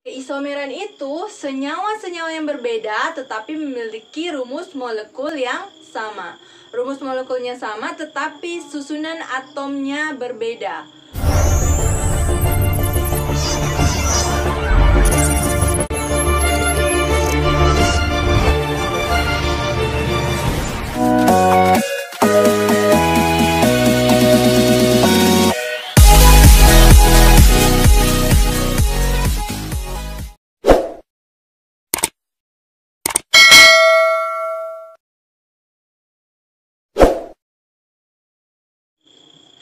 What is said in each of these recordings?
Keisomeran itu senyawa-senyawa yang berbeda tetapi memiliki rumus molekul yang sama. Rumus molekulnya sama tetapi susunan atomnya berbeda.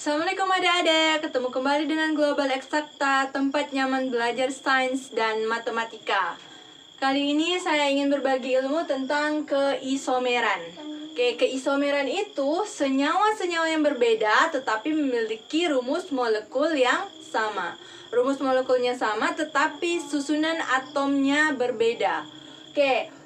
Assalamualaikum adik-adik, ketemu kembali dengan Global Eksakta, tempat nyaman belajar sains dan matematika. Kali ini saya ingin berbagi ilmu tentang keisomeran. Keisomeran itu senyawa-senyawa yang berbeda tetapi memiliki rumus molekul yang sama. Rumus molekulnya sama tetapi susunan atomnya berbeda.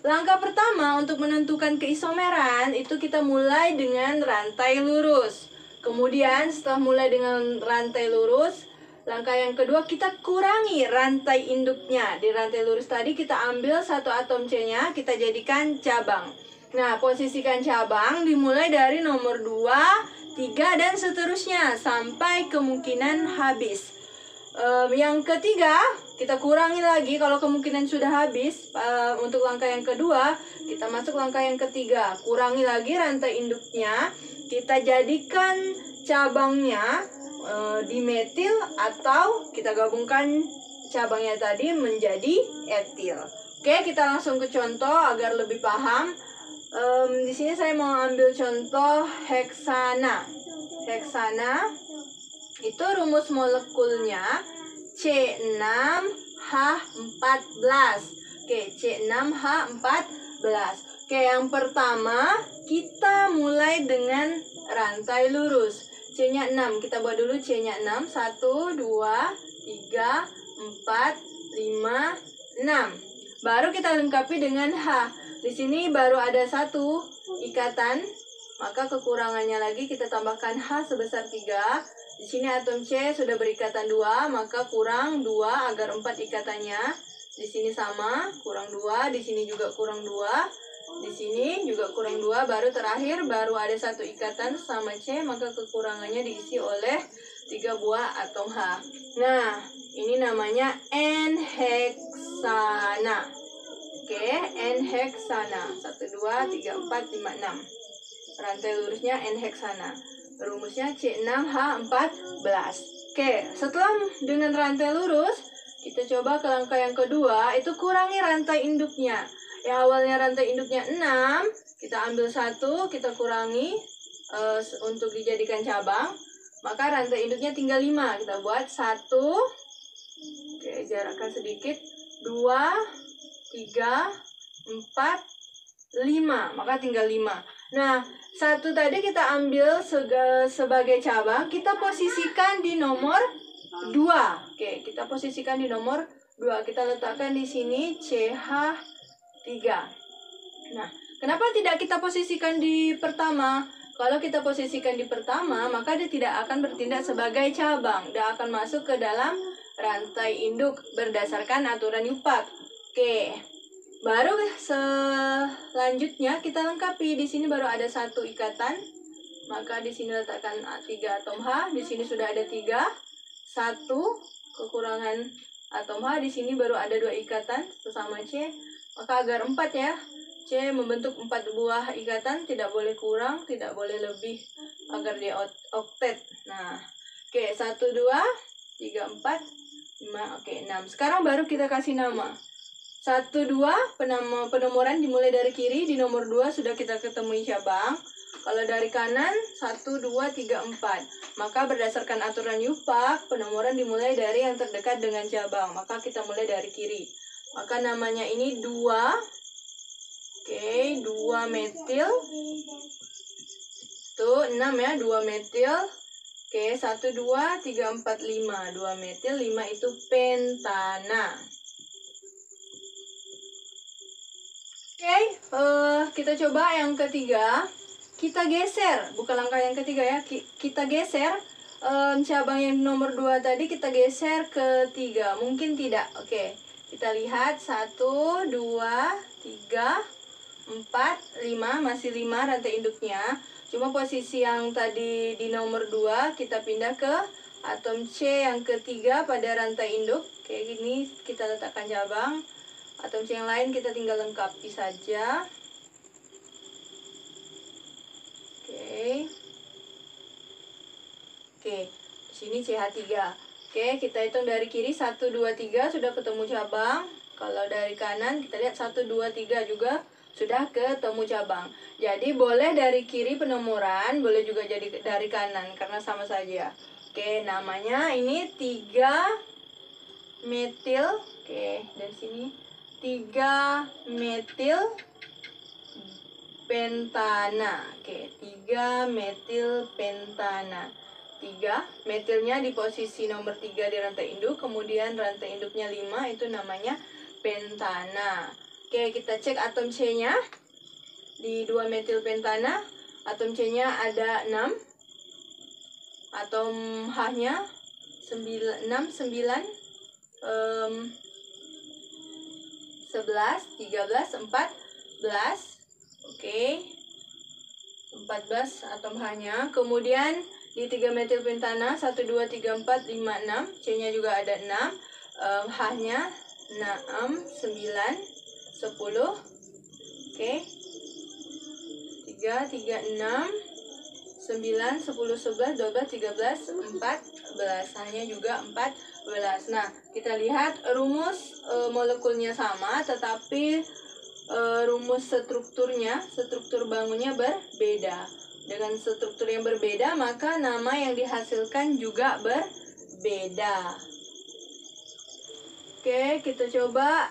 Langkah pertama untuk menentukan keisomeran itu kita mulai dengan rantai lurus. Kemudian setelah mulai dengan rantai lurus, langkah yang kedua kita kurangi rantai induknya. Di rantai lurus tadi kita ambil satu atom C-nya, kita jadikan cabang. Nah, posisikan cabang dimulai dari nomor 2, 3, dan seterusnya sampai kemungkinan habis. Yang ketiga, kita kurangi lagi kalau kemungkinan sudah habis. Untuk langkah yang kedua, kita masuk langkah yang ketiga. Kurangi lagi rantai induknya. Kita jadikan cabangnya dimetil atau kita gabungkan cabangnya tadi menjadi etil. Oke, kita langsung ke contoh agar lebih paham. Di sini saya mau ambil contoh heksana. Heksana itu rumus molekulnya C6H14. C6H14. Yang pertama kita mulai dengan rantai lurus. C-nya 6, kita buat dulu C-nya 6. 1, 2, 3, 4, 5, 6. Baru kita lengkapi dengan H. Di sini baru ada satu ikatan, maka kekurangannya lagi kita tambahkan H sebesar 3. Di sini atom C sudah berikatan 2, maka kurang 2 agar 4 ikatannya. Di sini sama, kurang 2, di sini juga kurang 2. Di sini juga kurang 2, baru terakhir baru ada satu ikatan sama C, maka kekurangannya diisi oleh 3 buah atom H. Nah, ini namanya N-heksana. N-heksana. 1, 2, 3, 4, 5, 6. Rantai lurusnya N-heksana. Rumusnya C6H14. Setelah dengan rantai lurus, kita coba ke langkah yang kedua, itu kurangi rantai induknya. Yang awalnya rantai induknya 6, kita ambil 1, kita kurangi untuk dijadikan cabang. Maka rantai induknya tinggal 5. Kita buat 1, jarakkan sedikit, 2, 3, 4, 5. Maka tinggal 5. Nah, 1 tadi kita ambil sebagai cabang, kita posisikan di nomor 2. Kita posisikan di nomor 2. Kita letakkan di sini CH3. Nah, kenapa tidak kita posisikan di pertama? Kalau kita posisikan di pertama, maka dia tidak akan bertindak sebagai cabang. Dia akan masuk ke dalam rantai induk berdasarkan aturan Yupak. Baru selanjutnya kita lengkapi. Di sini baru ada satu ikatan, maka di sini letakkan 3 atom H. Di sini sudah ada 3. 1 kekurangan atom H. Di sini baru ada 2 ikatan sesama C. Maka agar 4 ya, C membentuk 4 buah ikatan, tidak boleh kurang, tidak boleh lebih, agar dia oktet. Nah, 1, 2, 3, 4, 5, 6. Sekarang baru kita kasih nama. 1, 2, penomoran dimulai dari kiri, di nomor 2 sudah kita ketemui cabang. Kalau dari kanan, 1, 2, 3, 4. Maka berdasarkan aturan Yupak, penomoran dimulai dari yang terdekat dengan cabang. Maka kita mulai dari kiri. Maka namanya ini 2. 2 metil. Tuh, 6 ya, 2 metil. 1, 2, 3, 4, 5. 2 metil, 5 itu pentana. Kita coba yang ketiga. Kita geser, bukan langkah yang ketiga ya. Kita geser cabang yang nomor 2 tadi, kita geser ke 3. Mungkin tidak. Kita lihat 1, 2, 3, 4, 5, masih 5 rantai induknya. Cuma posisi yang tadi di nomor 2 kita pindah ke atom C yang ketiga pada rantai induk. Kayak gini kita letakkan cabang. Atom C yang lain kita tinggal lengkapi saja. Oke. Oke, di sini CH3. Oke, kita hitung dari kiri 1, 2, 3 sudah ketemu cabang. Kalau dari kanan kita lihat 1, 2, 3 juga sudah ketemu cabang. Jadi boleh dari kiri penomoran, boleh juga jadi dari kanan karena sama saja. Oke, namanya ini 3 metil. Oke, dari sini 3 metil pentana. Oke, 3 metil pentana. 3 metilnya di posisi nomor 3 di rantai induk, kemudian rantai induknya 5, itu namanya pentana. Oke, kita cek atom C-nya. Di 2 metil pentana, atom C-nya ada 6. Atom H-nya 6, 9, 11, 13, 14. Oke. 14 atom H-nya. Kemudian di 3 metil pentana 1, 2, 3, 4, 5, 6. C-nya juga ada 6. H-nya 6, 9, 10. Oke. 3, 3, 6, 9, 10, 11, 12, 13, 14. H-nya juga 14. Nah, kita lihat rumus molekulnya sama, tetapi rumus struktur bangunnya berbeda. Dengan struktur yang berbeda, maka nama yang dihasilkan juga berbeda. Oke, kita coba.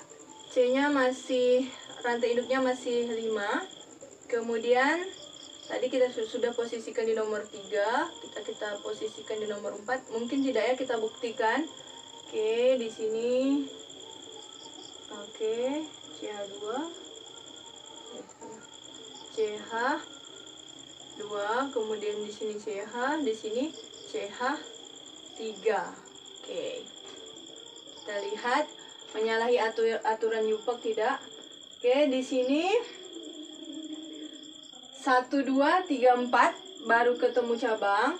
C-nya masih, rantai induknya masih 5. Kemudian tadi kita sudah posisikan di nomor 3, kita posisikan di nomor 4. Mungkin tidak ya, kita buktikan. Oke, di sini. Oke, CH2. CH2, kemudian di sini CH, di sini CH3. Oke. Kita lihat menyalahi aturan Yupak tidak? Oke, di sini 1, 2, 3, 4 baru ketemu cabang.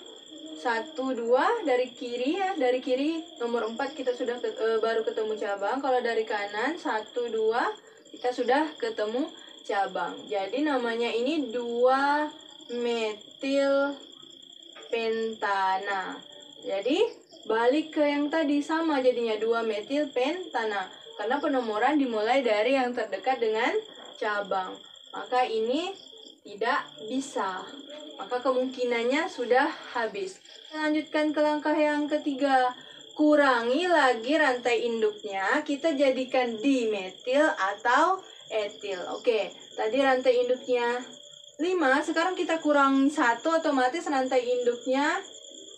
1, 2 dari kiri ya, dari kiri nomor 4 kita sudah baru ketemu cabang. Kalau dari kanan 1, 2 kita sudah ketemu cabang. Jadi namanya ini 2 metil pentana. Jadi balik ke yang tadi, sama jadinya 2 metil pentana. Karena penomoran dimulai dari yang terdekat dengan cabang. Maka ini tidak bisa. Maka kemungkinannya sudah habis. Lanjutkan ke langkah yang ketiga. Kurangi lagi rantai induknya. Kita jadikan dimetil atau etil. Oke, tadi rantai induknya 5, sekarang kita kurangi 1, otomatis rantai induknya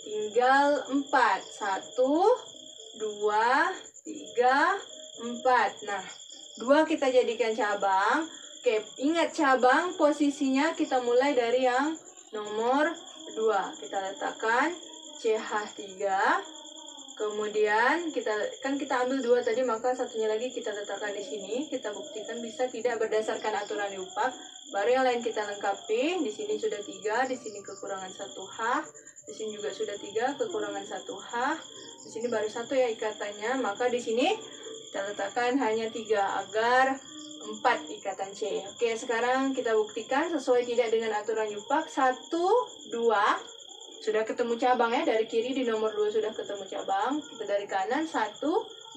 tinggal 4. 1, 2, 3, 4. Nah, 2 kita jadikan cabang. Oke, ingat cabang posisinya kita mulai dari yang nomor 2. Kita letakkan CH3. Kemudian kita ambil 2 tadi, maka satunya lagi kita letakkan di sini. Kita buktikan bisa tidak berdasarkan aturan Yupak. Baru yang lain kita lengkapi. Di sini sudah 3, di sini kekurangan 1H, di sini juga sudah 3, kekurangan 1H. Di sini baru 1 ya ikatannya, maka di sini kita letakkan hanya 3 agar 4 ikatan C. Oke, sekarang kita buktikan sesuai tidak dengan aturan Yupak. 1, 2 sudah ketemu cabang ya, dari kiri di nomor 2 sudah ketemu cabang. Kita dari kanan 1,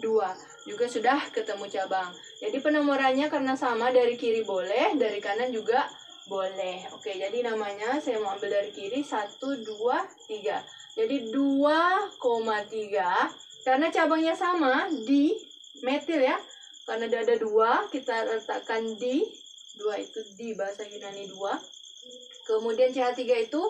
2 juga sudah ketemu cabang. Jadi penomorannya karena sama, dari kiri boleh, dari kanan juga boleh. Oke, jadi namanya saya mau ambil dari kiri 1, 2, 3. Jadi 2,3 karena cabangnya sama di metil ya. Karena ada 2, kita letakkan di 2 itu di bahasa Yunani 2. Kemudian CH3 itu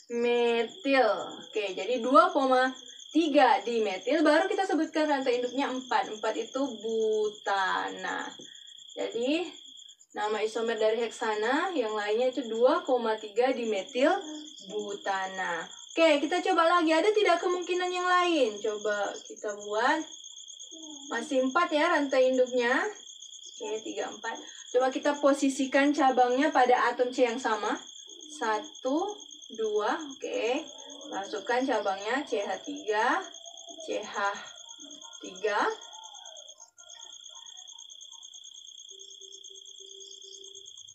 metil. Oke, jadi 2,3 di metil. Baru kita sebutkan rantai induknya 4. 4 itu butana. Jadi nama isomer dari heksana yang lainnya itu 2,3 di metil butana. Oke, kita coba lagi. Ada tidak kemungkinan yang lain? Coba kita buat. Masih 4 ya rantai induknya. Oke, 3, 4. Coba kita posisikan cabangnya pada atom C yang sama. 1, 2, oke. Masukkan cabangnya CH3, CH3.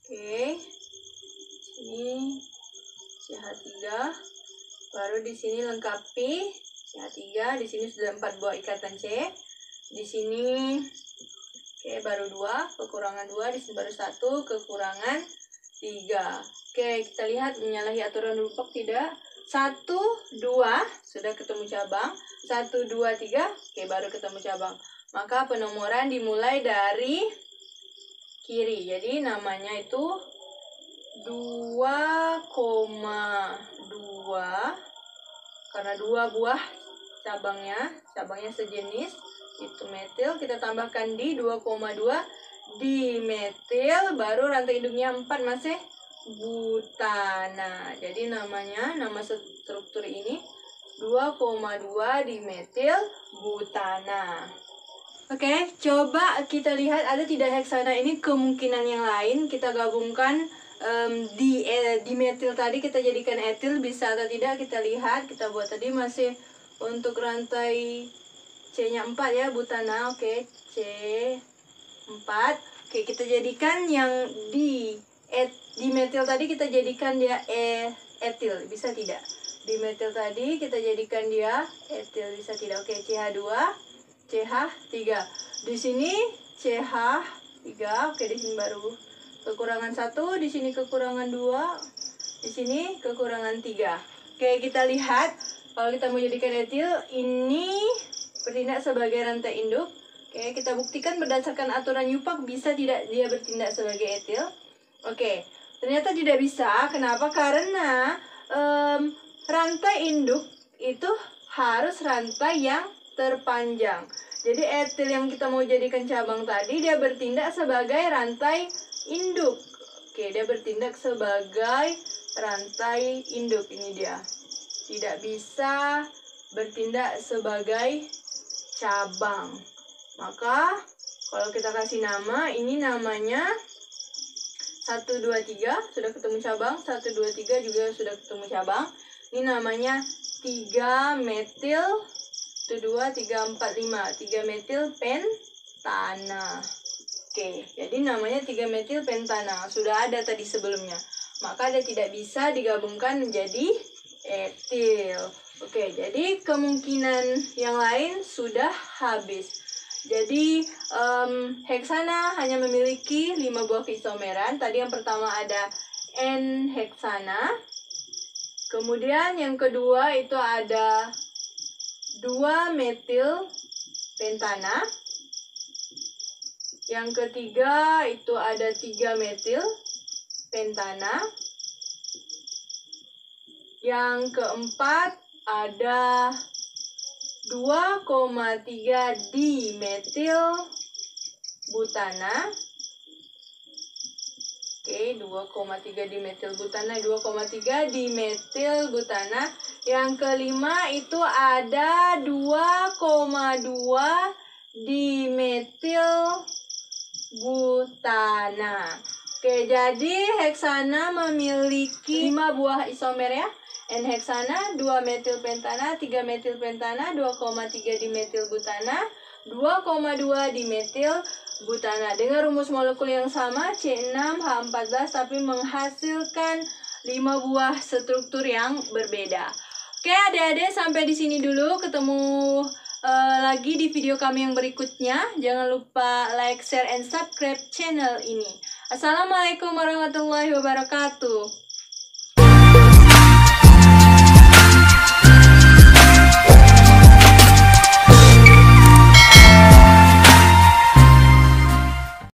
Oke. Sini CH3. Baru di sini lengkapi CH3. Di sini sudah 4 buah ikatan C. Di sini oke, baru 2, kekurangan 2, di sini baru 1, kekurangan 3. Oke, kita lihat menyalahi aturan rupak tidak? 1, 2, sudah ketemu cabang. 1, 2, 3, oke, baru ketemu cabang. Maka penomoran dimulai dari kiri. Jadi namanya itu 2,2. Karena 2 buah cabangnya sejenis. Itu metil, kita tambahkan di 2,2 di metil, baru rantai induknya 4 masih butana. Jadi nama struktur ini 2,2 di metil butana. Oke, coba kita lihat ada tidak heksana ini kemungkinan yang lain. Kita gabungkan di metil tadi, kita jadikan etil, bisa atau tidak kita lihat. Kita buat tadi masih untuk rantai C-nya 4 ya, butana. Oke, C4. Oke, kita jadikan yang di metil tadi, kita jadikan dia etil, bisa tidak? Di metil tadi kita jadikan dia etil, bisa tidak? Oke, CH2, CH3. Di sini CH3. Oke, di sini baru kekurangan 1, di sini kekurangan 2, di sini kekurangan 3. Oke, kita lihat kalau kita mau jadikan etil, ini bertindak sebagai rantai induk. Oke, kita buktikan berdasarkan aturan Yupak bisa tidak dia bertindak sebagai etil. Oke, ternyata tidak bisa. Kenapa? Karena rantai induk itu harus rantai yang terpanjang. Jadi etil yang kita mau jadikan cabang tadi, dia bertindak sebagai rantai induk. Oke, dia bertindak sebagai rantai induk. Ini dia. Tidak bisa bertindak sebagai cabang. Maka kalau kita kasih nama, ini namanya 1, 2, 3 sudah ketemu cabang, 1, 2, 3 juga sudah ketemu cabang. Ini namanya 3 metil 1, 2, 3, 4, 5 3 metil pentana. Oke, jadi namanya 3 metil pentana. Sudah ada tadi sebelumnya. Maka dia tidak bisa digabungkan menjadi etil. Oke, jadi kemungkinan yang lain sudah habis. Jadi heksana hanya memiliki 5 buah isomeran. Tadi yang pertama ada N-heksana. Kemudian yang kedua itu ada 2 metil pentana. Yang ketiga itu ada 3 metil pentana. Yang keempat ada 2,3 dimetil butana. Oke, 2,3 dimetil butana, 2,3 dimetil butana. Yang kelima itu ada 2,2 dimetil butana. Oke, jadi heksana memiliki 5 buah isomer ya. N-heksana, 2 metil pentana, 3 metil pentana, 2,3 dimetil butana, 2,2 dimetil butana. Dengan rumus molekul yang sama, C6H14, tapi menghasilkan 5 buah struktur yang berbeda. Oke, adik-adik, sampai di sini dulu. Ketemu lagi di video kami yang berikutnya. Jangan lupa like, share, and subscribe channel ini. Assalamualaikum warahmatullahi wabarakatuh.